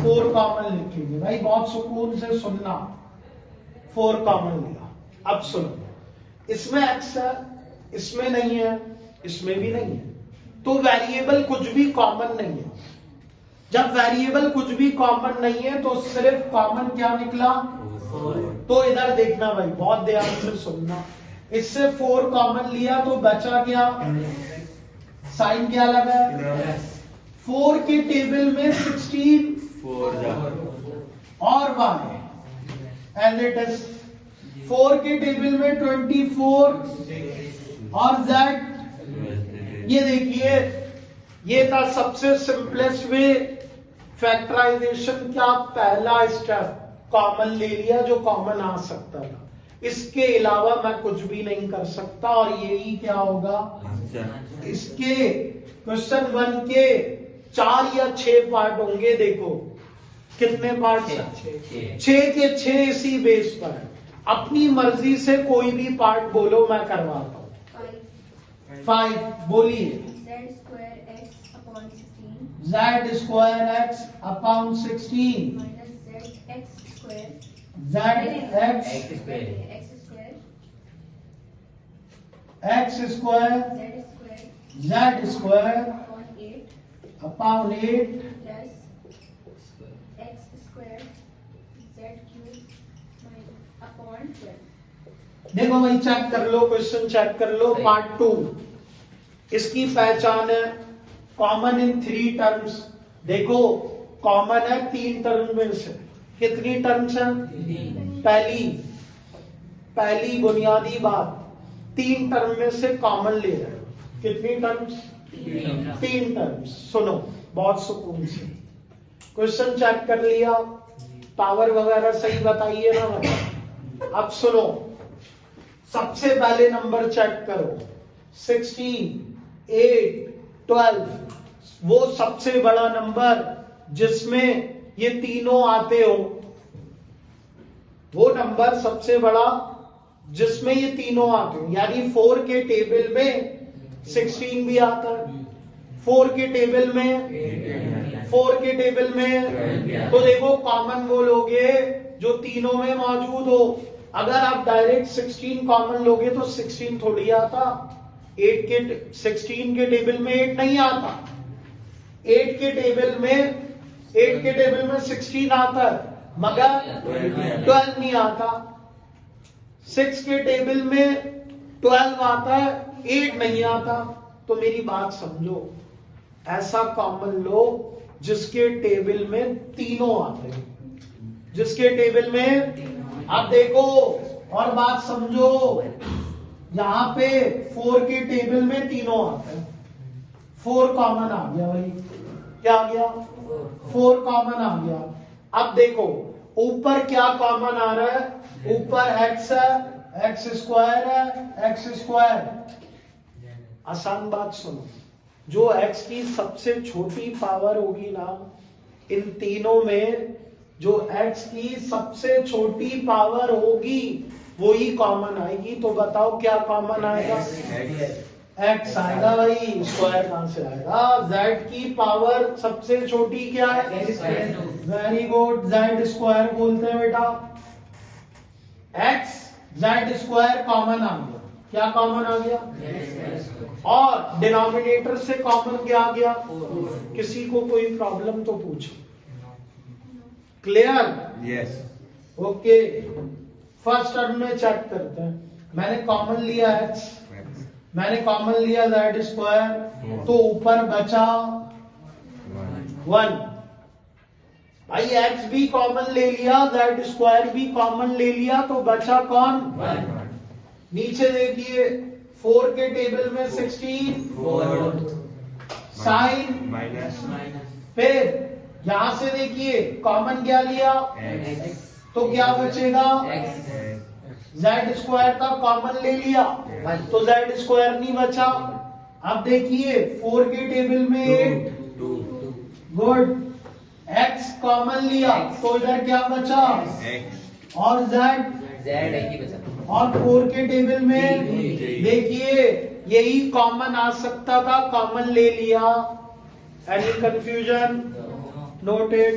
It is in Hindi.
4 कॉमन लिखेंगे भाई, बहुत सुकून से सुनना। 4 कॉमन लिया। अब सुनो, इसमें x है, इसमें नहीं है, इसमें भी नहीं है, तो वेरिएबल कुछ भी कॉमन नहीं है। जब वेरिएबल कुछ भी कॉमन नहीं है तो सिर्फ कॉमन क्या निकला? 4। तो इधर देखना भाई, बहुत ध्यान से सुनना। इससे 4 कॉमन लिया तो बचा क्या? साइन क्या लगा? 4 के टेबल में 16 और 1 एज इट इज। 4 के टेबल में 24 और z। ये देखिए, ये था सबसे सिंपलेस्ट वे फैक्टराइजेशन का पहला स्टेप। कॉमन ले लिया जो कॉमन आ सकता था, इसके अलावा मैं कुछ भी नहीं कर सकता। और यही क्या होगा? इसके क्वेश्चन 1 के 4 या 6 पार्ट होंगे। देखो कितने पार्ट? 6 के 6 इसी बेस पर है। अपनी मर्जी से कोई भी पार्ट बोलो, मैं करवाता हूं। 5 बोलिए। z square x upon 16 x square z square upon 8 देखो भाई, चेक कर लो, क्वेश्चन चेक कर लो। पार्ट 2, इसकी पहचान है कॉमन इन 3 टर्म्स। देखो कॉमन है 3 टर्म में से। कितनी टर्म्स हैं? पहली बुनियादी बात, 3 टर्म में से कॉमन ले रहे हो। कितनी टर्म्स? 3 टर्म्स। सुनो बहुत सुकून से, क्वेश्चन चेक कर लिया, पावर वगैरह सही बताइए ना भाई। अब सुनो, सबसे पहले नंबर चेक करो। 16, 8, 12, वो सबसे बड़ा नंबर जिसमें ये तीनों आते हो। वो नंबर सबसे बड़ा जिसमें ये तीनों आते हो, यानी 4 के टेबल में 16 भी आता है, 4 के टेबल में 4 के टेबल में। तो देखो कॉमन वो लोगे जो तीनों में मौजूद हो। अगर आप डायरेक्ट 16 कॉमन लोगे तो 16 थोड़ी आता। 16 के टेबल में 8 नहीं आता। 8 के टेबल में 16 आता है, मगर 12 नहीं आता। 6 के टेबल में 12 आता है, 8 नहीं आता। तो मेरी बात समझो, ऐसा कॉमन लो जिसके टेबल में तीनों आते हैं, जिसके टेबल में। अब देखो और बात समझो, यहां पे 4 के टेबल में तीनों आते हैं। 4 कॉमन आ गया भाई। क्या आ गया? 4 कॉमन आ गया। अब देखो ऊपर क्या कॉमन आ रहा है? ऊपर x है, x स्क्वायर है, x स्क्वायर। आसान बात सुनो, जो x की सबसे छोटी पावर होगी ना, इन तीनों में जो x की सबसे छोटी पावर होगी वही कॉमन आएगी। तो बताओ क्या कॉमन आएगा? x आएगा भाई, स्क्वायर कहां से आएगा? z की पावर सबसे छोटी क्या है? वेरी गुड, z स्क्वायर बोलते हैं बेटा। x z स्क्वायर कॉमन आ गया। क्या कॉमन आ गया? और डिनोमिनेटर से कॉमन क्या आ गया? किसी को कोई प्रॉब्लम तो पूछो। Clear? Yes. Okay, first term में चेक करते हैं। मैंने कॉमन लिया x, मैंने कॉमन लिया z स्क्वायर, तो ऊपर बचा 1। भाई x भी कॉमन ले लिया, z स्क्वायर भी कॉमन ले लिया, तो बचा कौन? 1। नीचे देखिए 4 के टेबल में 16 साइन माइनस। फिर यहां से देखिए कॉमन क्या लिया? तो क्या बचेगा? z स्क्वायर का कॉमन ले लिया तो z स्क्वायर नहीं बचा। अब देखिए 4 के टेबल में 8, गुड, x कॉमन लिया तो इधर क्या बचा? और z, और 4 के टेबल में देखिए यही कॉमन आ सकता था, कॉमन ले लिया। Any confusion? नोटेड।